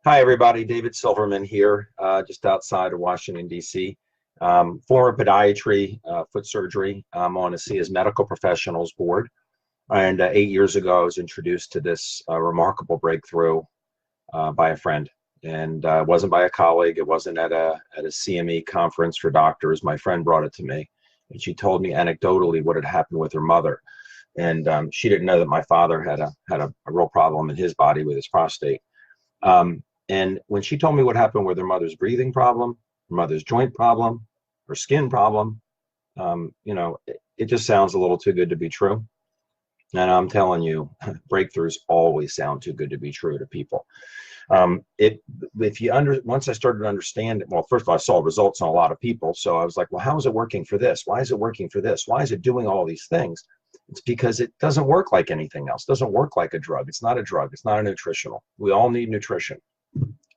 Hi, everybody. David Silverman here, just outside of Washington, D.C. Former podiatry, foot surgery. I'm on a SIA's medical professionals board. And 8 years ago, I was introduced to this remarkable breakthrough by a friend. And it wasn't by a colleague. It wasn't at a CME conference for doctors. My friend brought it to me. And she told me anecdotally what had happened with her mother. And she didn't know that my father had a real problem in his body with his prostate. And when she told me what happened with her mother's breathing problem, her mother's joint problem, her skin problem, it just sounds a little too good to be true. And I'm telling you, breakthroughs always sound too good to be true to people. Once I started to understand it, well, first of all, I saw results on a lot of people. So I was like, well, how is it working for this? Why is it working for this? Why is it doing all these things? It's because it doesn't work like anything else. It doesn't work like a drug. It's not a drug. It's not a nutritional. We all need nutrition.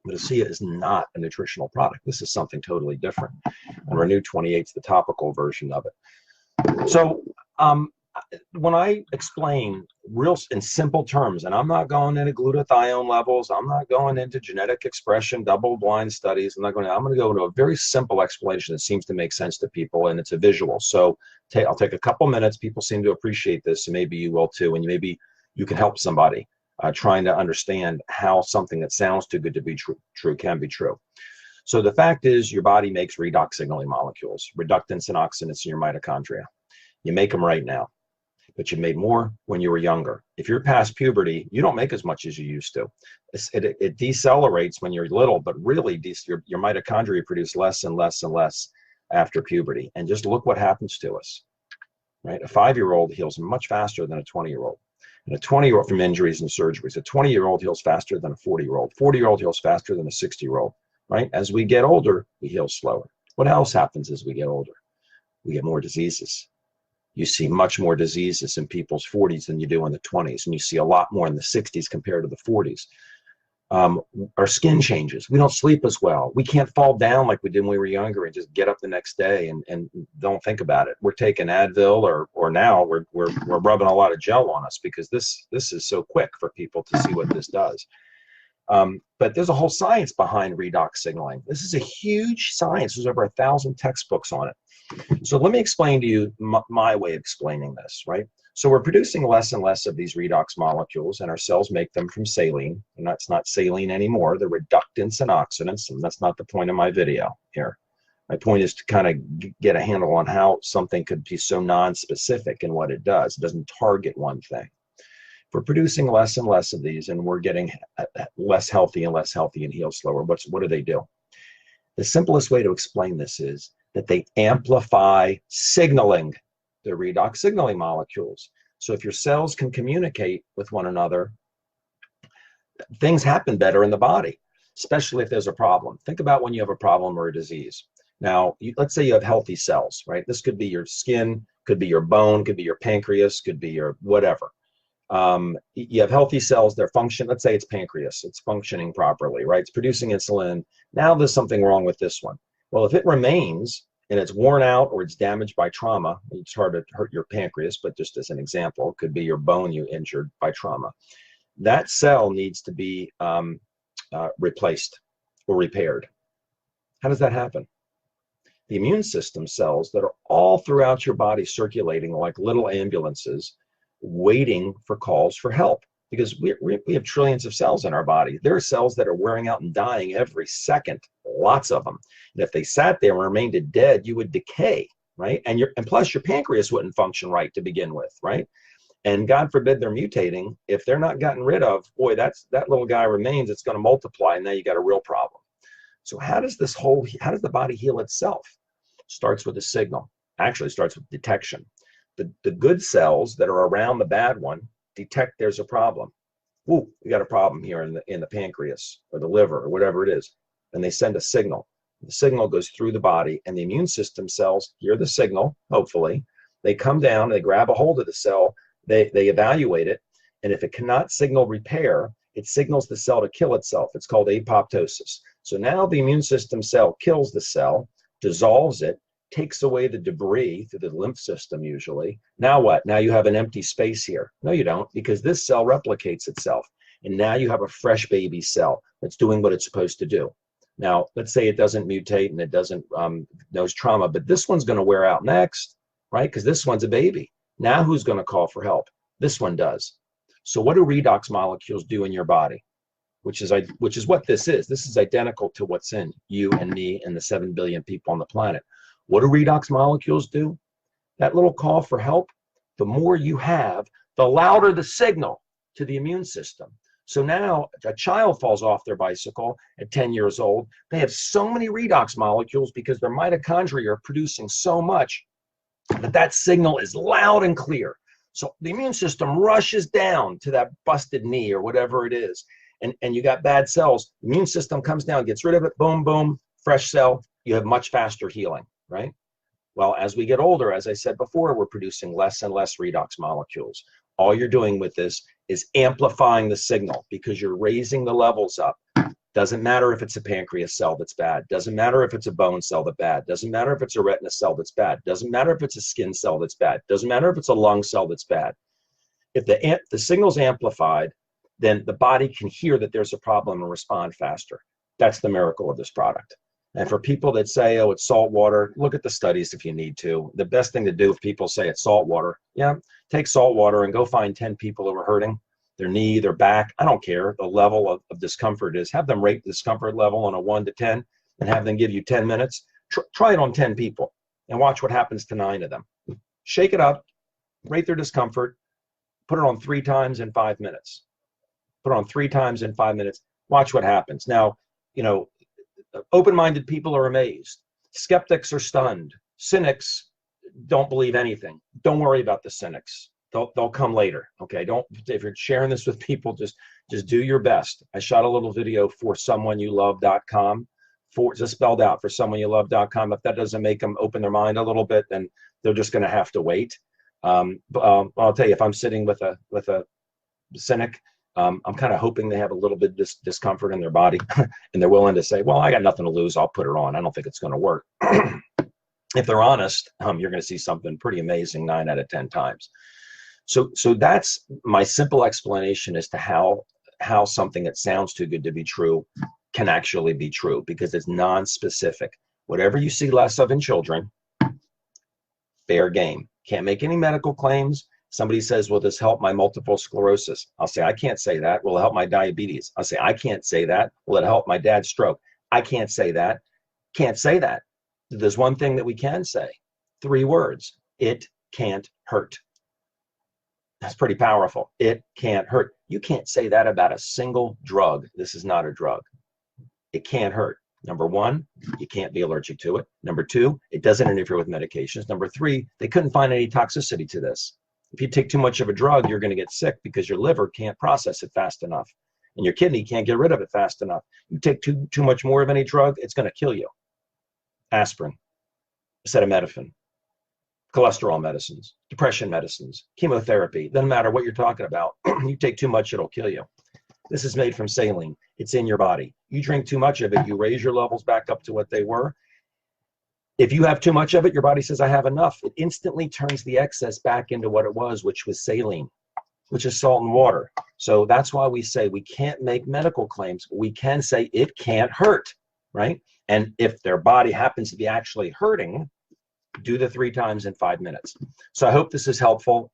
But ASEA is not a nutritional product. This is something totally different. And Renew 28 is the topical version of it. So when I explain real in simple terms, and I'm not going into glutathione levels, I'm not going into genetic expression, double-blind studies, I'm going to go into a very simple explanation that seems to make sense to people, and it's a visual. So I'll take a couple minutes. People seem to appreciate this, and maybe you will too, and maybe you can help somebody trying to understand how something that sounds too good to be true can be true. So the fact is, your body makes redox signaling molecules, reductants and oxidants in your mitochondria. You make them right now, but you made more when you were younger. If you're past puberty, you don't make as much as you used to. It decelerates when you're little, but really your mitochondria produce less and less and less after puberty. And just look what happens to us, right? A 5-year-old heals much faster than a 20-year-old. And a 20-year-old from injuries and surgeries. A 20-year-old heals faster than a 40-year-old. 40-year-old heals faster than a 60-year-old, right? As we get older, we heal slower. What else happens as we get older? We get more diseases. You see much more diseases in people's 40s than you do in the 20s, and you see a lot more in the 60s compared to the 40s. Our skin changes. We don't sleep as well. We can't fall down like we did when we were younger and just get up the next day and don't think about it. We're taking Advil or now we're rubbing a lot of gel on us because this is so quick for people to see what this does. But there's a whole science behind redox signaling. This is a huge science. There's over 1,000 textbooks on it. So let me explain to you my way of explaining this, right? So we're producing less and less of these redox molecules, and our cells make them from saline. And that's not saline anymore. They're reductants and oxidants, and that's not the point of my video here. My point is to kind of get a handle on how something could be so non-specific in what it does. It doesn't target one thing. We're producing less and less of these, and we're getting less healthy and heal slower. What do they do? The simplest way to explain this is that they amplify signaling, the redox signaling molecules. So if your cells can communicate with one another, things happen better in the body, especially if there's a problem. Think about when you have a problem or a disease. Now, let's say you have healthy cells, right? This could be your skin, could be your bone, could be your pancreas, could be your whatever. You have healthy cells, they're function. Let's say it's pancreas, it's functioning properly, right? It's producing insulin. Now there's something wrong with this one. Well, if it remains and it's worn out or it's damaged by trauma, it's hard to hurt your pancreas, but just as an example, it could be your bone you injured by trauma. That cell needs to be replaced or repaired. How does that happen? The immune system cells that are all throughout your body circulating like little ambulances, waiting for calls for help, because we have trillions of cells in our body. There are cells that are wearing out and dying every second, lots of them. And if they sat there and remained dead, you would decay, right? And plus your pancreas wouldn't function right to begin with, right? And God forbid they're mutating. If they're not gotten rid of, boy, that little guy remains, it's going to multiply, and now you got a real problem. So how does the body heal itself? Starts with a signal. Actually, starts with detection. The good cells that are around the bad one detect there's a problem. Ooh, we got a problem here in the pancreas or the liver or whatever it is. And they send a signal. The signal goes through the body, and the immune system cells hear the signal, hopefully. They come down, they grab a hold of the cell, they evaluate it, and if it cannot signal repair, it signals the cell to kill itself. It's called apoptosis. So now the immune system cell kills the cell, dissolves it, takes away the debris through the lymph system usually. Now what? Now you have an empty space here. No, you don't, because this cell replicates itself. And now you have a fresh baby cell that's doing what it's supposed to do. Now, let's say it doesn't mutate and it doesn't knows trauma, but this one's going to wear out next, right? Because this one's a baby. Now who's going to call for help? This one does. So what do redox molecules do in your body? Which is what this is. This is identical to what's in you and me and the 7 billion people on the planet. What do redox molecules do? That little call for help, the more you have, the louder the signal to the immune system. So now a child falls off their bicycle at 10 years old. They have so many redox molecules because their mitochondria are producing so much that that signal is loud and clear. So the immune system rushes down to that busted knee or whatever it is. And you got bad cells. The immune system comes down, gets rid of it, boom, boom, fresh cell. You have much faster healing, right? Well, as we get older, as I said before, we're producing less and less redox molecules. All you're doing with this is amplifying the signal because you're raising the levels up. Doesn't matter if it's a pancreas cell that's bad. Doesn't matter if it's a bone cell that's bad. Doesn't matter if it's a retina cell that's bad. Doesn't matter if it's a skin cell that's bad. Doesn't matter if it's a lung cell that's bad. If the signal's amplified, then the body can hear that there's a problem and respond faster. That's the miracle of this product. And for people that say, oh, it's salt water, look at the studies if you need to. The best thing to do if people say it's salt water, yeah, take salt water and go find 10 people who are hurting, their knee, their back, I don't care, the level of discomfort is, have them rate the discomfort level on a 1 to 10 and have them give you 10 minutes. Try it on 10 people and watch what happens to 9 of them. Shake it up, rate their discomfort, put it on 3 times in 5 minutes. Put it on 3 times in 5 minutes, watch what happens. Now, you know, open-minded people are amazed. Skeptics are stunned. Cynics don't believe anything. Don't worry about the cynics. They'll come later. Okay. If you're sharing this with people, just do your best. I shot a little video for someoneyouLove.com, just spelled out for someoneyouLove.com. If that doesn't make them open their mind a little bit, then they're just going to have to wait. I'll tell you, if I'm sitting with a cynic, I'm kind of hoping they have a little bit of discomfort in their body and they're willing to say, well, I got nothing to lose. I'll put it on. I don't think it's going to work. If they're honest, you're going to see something pretty amazing 9 out of 10 times. So that's my simple explanation as to how something that sounds too good to be true can actually be true, because it's non-specific. Whatever you see less of in children, fair game. Can't make any medical claims. Somebody says, will this help my multiple sclerosis? I'll say, I can't say that. Will it help my diabetes? I'll say, I can't say that. Will it help my dad's stroke? I can't say that. Can't say that. There's one thing that we can say. 3 words. It can't hurt. That's pretty powerful. It can't hurt. You can't say that about a single drug. This is not a drug. It can't hurt. Number 1, you can't be allergic to it. Number 2, it doesn't interfere with medications. Number 3, they couldn't find any toxicity to this. If you take too much of a drug, you're going to get sick because your liver can't process it fast enough. And your kidney can't get rid of it fast enough. You take too much more of any drug, it's going to kill you. Aspirin, acetaminophen, cholesterol medicines, depression medicines, chemotherapy, doesn't matter what you're talking about. You take too much, it'll kill you. This is made from saline. It's in your body. You drink too much of it, you raise your levels back up to what they were. If you have too much of it, your body says, I have enough. It instantly turns the excess back into what it was, which was saline, which is salt and water. So that's why we say we can't make medical claims. We can say it can't hurt, right? And if their body happens to be actually hurting, do the 3 times in 5 minutes. So I hope this is helpful.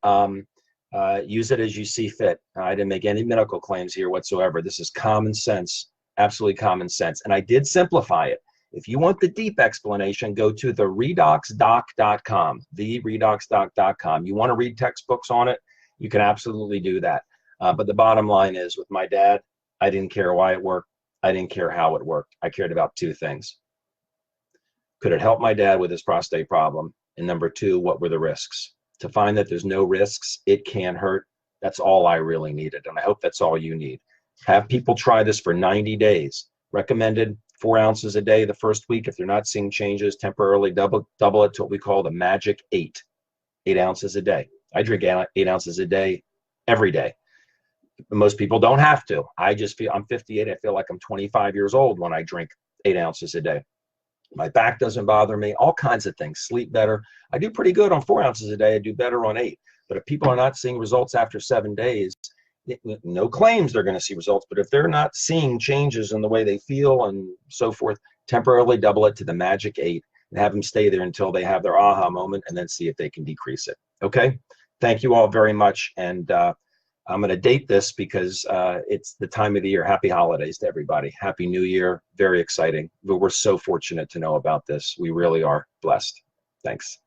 Use it as you see fit. I didn't make any medical claims here whatsoever. This is common sense, absolutely common sense. And I did simplify it. If you want the deep explanation, go to the redoxdoc.com, theredoxdoc.com. You want to read textbooks on it, you can absolutely do that. But the bottom line is, with my dad, I didn't care why it worked. I didn't care how it worked. I cared about 2 things. Could it help my dad with his prostate problem? And number 2, what were the risks? To find that there's no risks, it can hurt. That's all I really needed. And I hope that's all you need. Have people try this for 90 days. Recommended 4 ounces a day the first week. If they're not seeing changes, temporarily double it to what we call the magic 8. 8 ounces a day. I drink 8 ounces a day every day. Most people don't have to. I just feel, I'm 58. I feel like I'm 25 years old when I drink 8 ounces a day. My back doesn't bother me, all kinds of things. Sleep better. I do pretty good on 4 ounces a day. I do better on 8. But if people are not seeing results after 7 days, no claims they're going to see results, but if they're not seeing changes in the way they feel and so forth, temporarily double it to the magic 8 and have them stay there until they have their aha moment, and then see if they can decrease it. Okay? Thank you all very much. And I'm going to date this because it's the time of the year. Happy holidays to everybody. Happy New Year. Very exciting. But we're so fortunate to know about this. We really are blessed. Thanks.